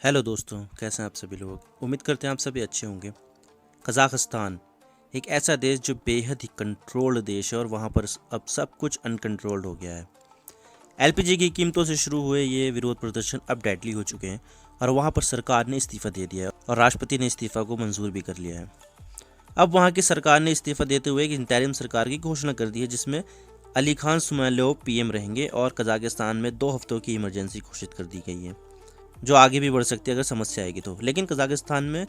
Hello दोस्तों, कैसे हैं आप सभी लोग। उम्मीद करते हैं आप सभी अच्छे होंगे। कज़ाकिस्तान एक ऐसा देश जो बेहद ही कंट्रोल्ड देश है और वहाँ पर अब सब कुछ अनकंट्रोल्ड हो गया है। एलपीजी की कीमतों से शुरू हुए ये विरोध प्रदर्शन अब डेडली हो चुके हैं और वहाँ पर सरकार ने इस्तीफ़ा दे दिया है और राष्ट्रपति ने इस्तीफ़ा को मंजूर भी कर लिया है। अब वहाँ की सरकार ने इस्तीफ़ा देते हुए एक इंटरिम सरकार की घोषणा कर दी है, जिसमें अली खान सुमैलोव पीएम रहेंगे और कज़ाकिस्तान में 2 हफ्तों की इमरजेंसी घोषित कर दी गई है, जो आगे भी बढ़ सकती है अगर समस्या आएगी तो। लेकिन कजाकिस्तान में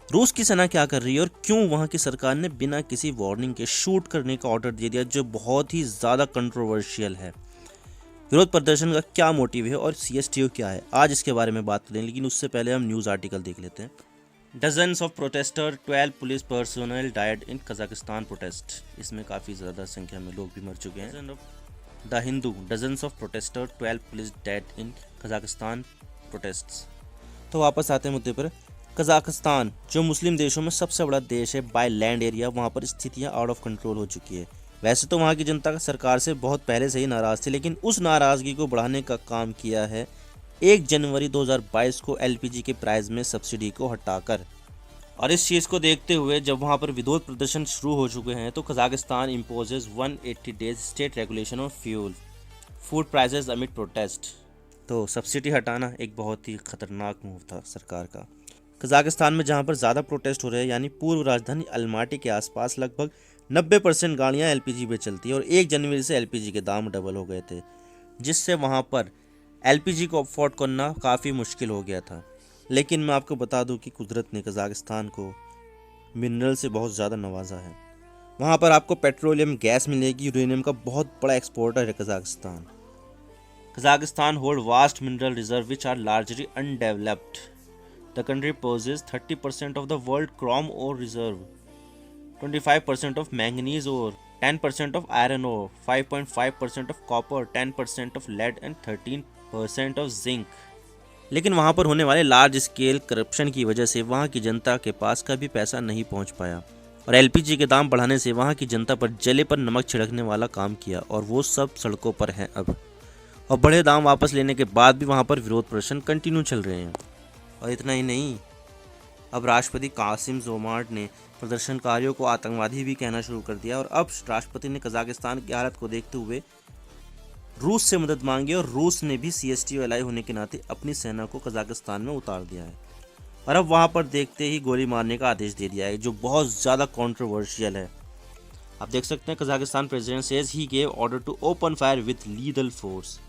रूस की सेना क्या कर रही है और क्यों वहां की सरकार ने बिना किसी वार्निंग के शूट करने का ऑर्डर दे दिया, जो बहुत ही ज़्यादा कंट्रोवर्शियल है। विरोध प्रदर्शन का क्या मोटिव है और सीएसटीओ क्या है, आज इसके बारे में बात करें। लेकिन उससे पहले हम न्यूज़ आर्टिकल देख लेते हैं। Dozens of protester 12 police personnel died in Kazakhstan protest. इसमें काफ़ी ज़्यादा संख्या में लोग भी मर चुके हैं। The Hindu, dozens of protester 12 police dead in Kazakhstan protests. तो वापस आते हैं मुद्दे पर। कजाकिस्तान जो मुस्लिम देशों में सबसे बड़ा देश है बाय लैंड एरिया, वहाँ पर स्थितियाँ आउट ऑफ कंट्रोल हो चुकी है। वैसे तो वहाँ की जनता सरकार से बहुत पहले से ही नाराज़ थी, लेकिन उस नाराज़गी को बढ़ाने का काम किया है 1 जनवरी 2022 को एलपीजी के प्राइस में सब्सिडी को हटाकर। और इस चीज़ को देखते हुए जब वहाँ पर विरोध प्रदर्शन शुरू हो चुके हैं तो Kazakhstan imposes 180 days state regulation of fuel food prices amid protest. तो सब्सिडी हटाना एक बहुत ही खतरनाक मूव था सरकार का। कजाकिस्तान में जहां पर ज़्यादा प्रोटेस्ट हो रहे हैं, यानी पूर्व राजधानी अलमाटी के आसपास लगभग 90% गाड़ियां एलपीजी पे चलती है और 1 जनवरी से एलपीजी के दाम डबल हो गए थे, जिससे वहां पर एलपीजी को अफोर्ड करना काफ़ी मुश्किल हो गया था। लेकिन मैं आपको बता दूं कि कुदरत ने कजाकिस्तान को मिनरल से बहुत ज़्यादा नवाजा है। वहाँ पर आपको पेट्रोलियम गैस मिलेगी, यूरेनियम का बहुत बड़ा एक्सपोर्टर है Kazakhstan. Kazakhstan hold vast mineral reserves which are largely undeveloped. The country possesses 30% of the world chrome ore reserve, 25% of manganese ore, 10% of iron ore, 5.5% of copper, 10% of lead and 13% of zinc. लेकिन वहाँ पर होने वाले large scale corruption की वजह से वहाँ की जनता के पास कभी पैसा नहीं पहुँच पाया और एलपीजी के दाम बढ़ाने से वहाँ की जनता पर जले पर नमक छिड़कने वाला काम किया और वो सब सड़कों पर हैं अब। और बड़े दाम वापस लेने के बाद भी वहाँ पर विरोध प्रदर्शन कंटिन्यू चल रहे हैं। और इतना ही नहीं, अब राष्ट्रपति कासिम ज़ोमार्ट ने प्रदर्शनकारियों को आतंकवादी भी कहना शुरू कर दिया और अब राष्ट्रपति ने कजाकिस्तान की हालत को देखते हुए रूस से मदद मांगी और रूस ने भी सीएसटीओ एलाई होने के नाते अपनी सेना को कजाकिस्तान में उतार दिया है और अब वहाँ पर देखते ही गोली मारने का आदेश दे दिया है, जो बहुत ज़्यादा कॉन्ट्रोवर्शियल है। आप देख सकते हैं Kazakhstan president says he gave order to open fire with lethal force.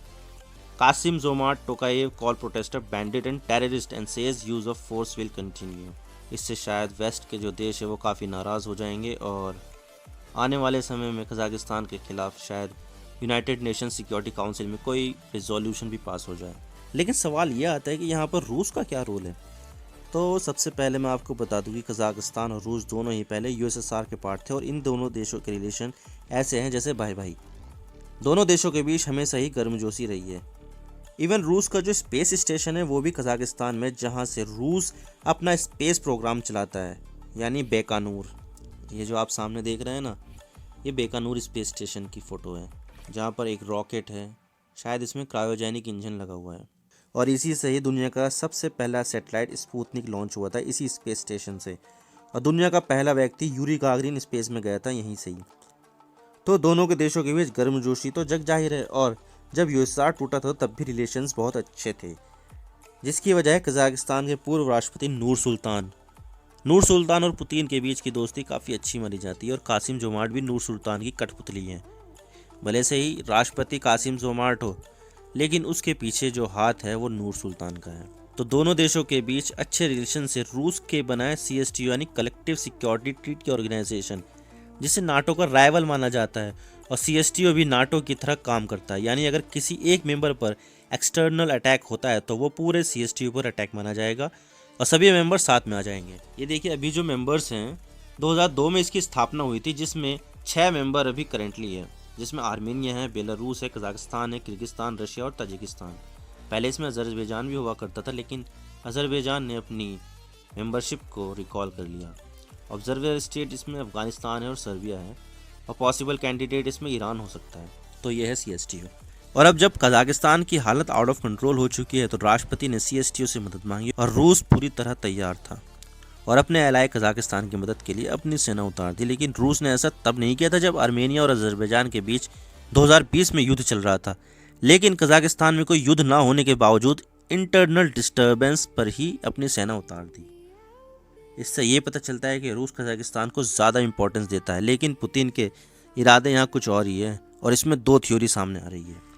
Kasim Zomart Tokayev called protester bandit and terrorist and says use of force will continue। इससे शायद वेस्ट के जो देश है वो काफ़ी नाराज़ हो जाएंगे और आने वाले समय में कजाकिस्तान के खिलाफ शायद यूनाइटेड नेशन सिक्योरिटी काउंसिल में कोई रिजोल्यूशन भी पास हो जाए। लेकिन सवाल ये आता है कि यहाँ पर रूस का क्या रोल है। तो सबसे पहले मैं आपको बता दूँ कि कजाकिस्तान और रूस दोनों ही पहले यूएसएसआर के पार्ट थे और इन दोनों देशों के रिलेशन ऐसे हैं जैसे भाई भाई। दोनों देशों के बीच हमेशा ही गर्मजोशी रही है। इवन रूस का जो स्पेस स्टेशन है वो भी कजाकिस्तान में, जहाँ से रूस अपना स्पेस प्रोग्राम चलाता है, यानी बेकानूर। ये जो आप सामने देख रहे हैं ना, ये बेकानूर स्पेस स्टेशन की फ़ोटो है, जहाँ पर एक रॉकेट है, शायद इसमें क्रायोजेनिक इंजन लगा हुआ है और इसी से ही दुनिया का सबसे पहला सैटेलाइट स्पुतनिक लॉन्च हुआ था इसी स्पेस स्टेशन से और दुनिया का पहला व्यक्ति यूरी गागरिन स्पेस में गया था यहीं से ही। तो दोनों के देशों के बीच गर्मजोशी तो जग जाहिर है और जब यूएसएसआर टूटा था तब भी रिलेशंस बहुत अच्छे थे, जिसकी वजह है कजाकिस्तान के पूर्व राष्ट्रपति नूर सुल्तान और पुतिन के बीच की दोस्ती काफ़ी अच्छी मानी जाती है और कासिम जोमार्ट भी नूर सुल्तान की कठपुतली हैं। भले से ही राष्ट्रपति कासिम जोमार्ट हो, लेकिन उसके पीछे जो हाथ है वो नूर सुल्तान का है। तो दोनों देशों के बीच अच्छे रिलेशन से रूस के बनाए सीएसटीओ यानी कलेक्टिव सिक्योरिटी ट्रीटी ऑर्गेनाइजेशन, जिसे नाटो का राइवल माना जाता है, और सीएसटीओ भी नाटो की तरह काम करता है, यानी अगर किसी एक मेंबर पर एक्सटर्नल अटैक होता है तो वो पूरे सीएसटीओ पर अटैक माना जाएगा और सभी मेंबर साथ में आ जाएंगे। ये देखिए, अभी जो मेंबर्स हैं 2002 में इसकी स्थापना हुई थी, जिसमें 6 मेंबर अभी करेंटली है, जिसमें आर्मेनिया है, बेलारूस है, कजाकिस्तान है, किर्गिस्तान, रशिया और ताजिकिस्तान। पहले इसमें अजरबैजान भी हुआ करता था, लेकिन अजरबैजान ने अपनी मेंबरशिप को रिकॉल कर लिया। ऑब्जर्वर स्टेट इसमें अफगानिस्तान है और सर्बिया है और पॉसिबल कैंडिडेट इसमें ईरान हो सकता है। तो ये है सीएसटीओ। और अब जब कजाकिस्तान की हालत आउट ऑफ कंट्रोल हो चुकी है तो राष्ट्रपति ने CSTO से मदद मांगी और रूस पूरी तरह तैयार था और अपने एलाय कजाकिस्तान की मदद के लिए अपनी सेना उतार दी। लेकिन रूस ने ऐसा तब नहीं किया था जब आर्मेनिया और अजरबैजान के बीच 2020 में युद्ध चल रहा था। लेकिन कजाकिस्तान में कोई युद्ध ना होने के बावजूद इंटरनल डिस्टर्बेंस पर ही अपनी सेना उतार दी। इससे ये पता चलता है कि रूस कजाकिस्तान को ज़्यादा इंपॉर्टेंस देता है, लेकिन पुतिन के इरादे यहाँ कुछ और ही है और इसमें दो थ्योरी सामने आ रही है।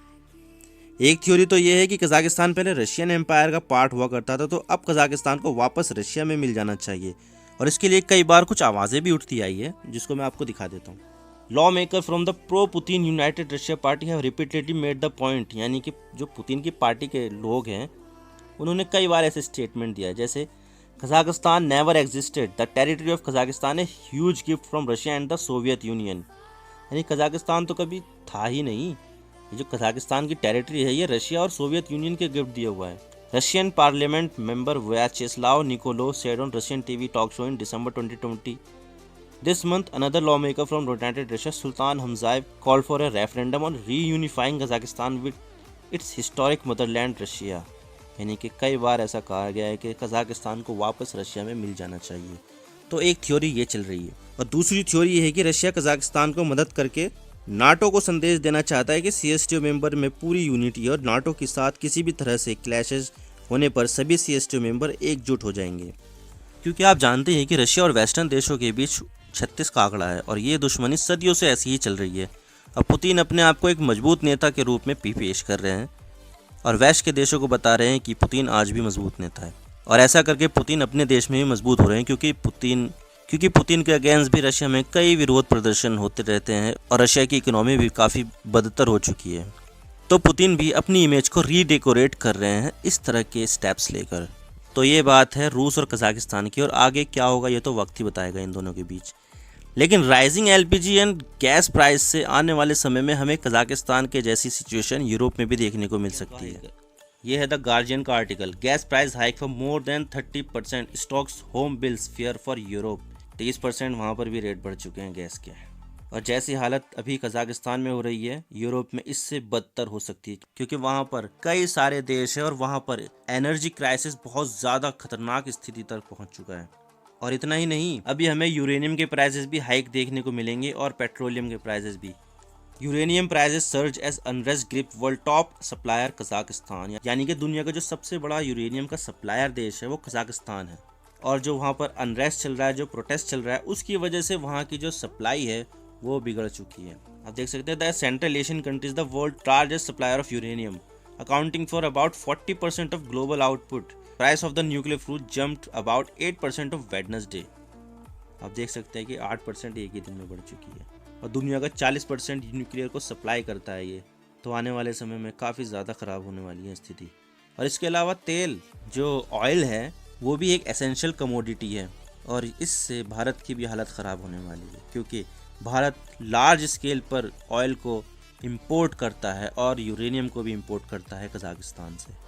एक थ्योरी तो ये है कि कजाकिस्तान पहले रशियन एम्पायर का पार्ट हुआ करता था, तो अब कजाकिस्तान को वापस रशिया में मिल जाना चाहिए और इसके लिए कई बार कुछ आवाज़ें भी उठती आई है, जिसको मैं आपको दिखा देता हूँ। Law maker from the pro Putin United Russia party have repeatedly made the point, यानी कि जो पुतिन की पार्टी के लोग हैं उन्होंने कई बार ऐसे स्टेटमेंट दिया है, जैसे Kazakhstan never existed, the territory of Kazakhstan a huge gift from Russia and the Soviet union, यानी कजाकिस्तान तो कभी था ही नहीं। ये जो कजाकिस्तान की टेरिटरी है ये रशिया और सोवियत यूनियन के गिफ्ट दिया हुआ है। Russian parliament member Vyacheslav Nikolo said on Russian TV talk show in December 2020 this month another lawmaker from United Russia Sultan Hamzayev called for a referendum on reunifying Kazakhstan with its historic motherland Russia, यानी कि कई बार ऐसा कहा गया है कि Kazakhstan को वापस रशिया में मिल जाना चाहिए। तो एक थ्योरी ये चल रही है और दूसरी थ्योरी ये है कि रशिया कजाकिस्तान को मदद करके नाटो को संदेश देना चाहता है कि CSTO मेंबर में पूरी यूनिटी और नाटो के साथ किसी भी तरह से क्लैशेस होने पर सभी CSTO मेंबर एकजुट हो जाएंगे, क्योंकि आप जानते हैं कि रशिया और वेस्टर्न देशों के बीच 36 का आंकड़ा है और ये दुश्मनी सदियों से ऐसी ही चल रही है। अब पुतिन अपने आप को एक मजबूत नेता के रूप में पेश कर रहे हैं और वेस्ट के देशों को बता रहे हैं कि पुतिन आज भी मजबूत नेता है और ऐसा करके पुतिन अपने देश में भी मजबूत हो रहे हैं, क्योंकि पुतिन के अगेंस्ट भी रशिया में कई विरोध प्रदर्शन होते रहते हैं और रशिया की इकोनॉमी भी काफ़ी बदतर हो चुकी है। तो पुतिन भी अपनी इमेज को रीडेकोरेट कर रहे हैं इस तरह के स्टेप्स लेकर। तो ये बात है रूस और कजाकिस्तान की, और आगे क्या होगा ये तो वक्त ही बताएगा इन दोनों के बीच। लेकिन rising LPG and gas price से आने वाले समय में हमें कजाकिस्तान के जैसी सिचुएशन यूरोप में भी देखने को मिल सकती है। ये है द गार्जियन का article, gas price hike for more than 30%, stocks home bills fair for Europe. 30% वहाँ पर भी रेट बढ़ चुके हैं गैस के। और जैसी हालत अभी कजाकिस्तान में हो रही है यूरोप में इससे बदतर हो सकती है, क्योंकि वहाँ पर कई सारे देश है और वहाँ पर एनर्जी क्राइसिस बहुत ज़्यादा खतरनाक स्थिति तक पहुँच चुका है। और इतना ही नहीं, अभी हमें यूरेनियम के प्राइसेस भी हाइक देखने को मिलेंगे और पेट्रोलियम के प्राइसेस भी। Uranium prices surge as unrest grip world top supplier Kazakhstan, यानी कि दुनिया का जो सबसे बड़ा यूरेनियम का सप्लायर देश है वो कजाकिस्तान है। और जो वहाँ पर अनरेस्ट चल रहा है, जो प्रोटेस्ट चल रहा है, उसकी वजह से वहाँ की जो सप्लाई है वो बिगड़ चुकी है। आप देख सकते हैं the central Asian countries the world largest supplier of uranium, accounting for about 40% of global output. Price of the nuclear fuel jumped about 8% of Wednesday. आप देख सकते हैं कि 8% एक ही दिन में बढ़ चुकी है और दुनिया का 40% न्यूक्लियर को सप्लाई करता है ये। तो आने वाले समय में काफ़ी ज़्यादा ख़राब होने वाली है स्थिति। और इसके अलावा तेल, जो ऑयल है, वो भी एक एसेंशियल कमोडिटी है और इससे भारत की भी हालत ख़राब होने वाली है, क्योंकि भारत लार्ज स्केल पर ऑयल को इंपोर्ट करता है और यूरेनियम को भी इंपोर्ट करता है कजाकिस्तान से।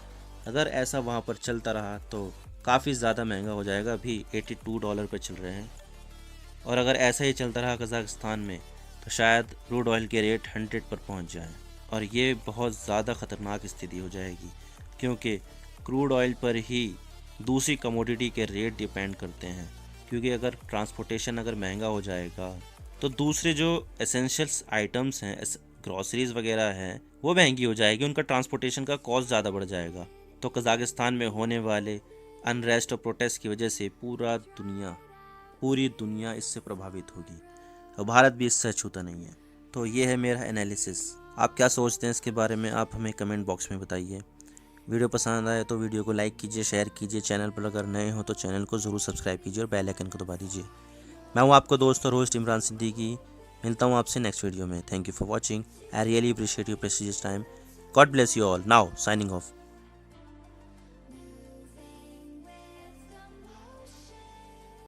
अगर ऐसा वहाँ पर चलता रहा तो काफ़ी ज़्यादा महंगा हो जाएगा। अभी $82 पर चल रहे हैं और अगर ऐसा ही चलता रहा कजाकिस्तान में तो शायद क्रूड ऑयल के रेट 100 पर पहुँच जाए और ये बहुत ज़्यादा ख़तरनाक स्थिति हो जाएगी, क्योंकि क्रूड ऑयल पर ही दूसरी कमोडिटी के रेट डिपेंड करते हैं। क्योंकि अगर ट्रांसपोर्टेशन अगर महंगा हो जाएगा तो दूसरे जो एसेंशियल्स आइटम्स हैं, ग्रॉसरीज वगैरह हैं, वो महंगी हो जाएगी, उनका ट्रांसपोर्टेशन का कॉस्ट ज़्यादा बढ़ जाएगा। तो कजाकिस्तान में होने वाले अनरेस्ट और प्रोटेस्ट की वजह से पूरी दुनिया इससे प्रभावित होगी और भारत भी इससे अछूता नहीं है। तो ये है मेरा एनालिसिस। आप क्या सोचते हैं इसके बारे में, आप हमें कमेंट बॉक्स में बताइए। वीडियो पसंद आए तो वीडियो को लाइक कीजिए, शेयर कीजिए। चैनल पर अगर नए हो तो चैनल को ज़रूर सब्सक्राइब कीजिए और बेल आइकन को दबा दीजिए। मैं हूँ आपका दोस्त और होस्ट इमरान सिद्दीकी। मिलता हूँ आपसे नेक्स्ट वीडियो में। Thank you for watching. I really appreciate your precious time. God bless you all. Now signing off.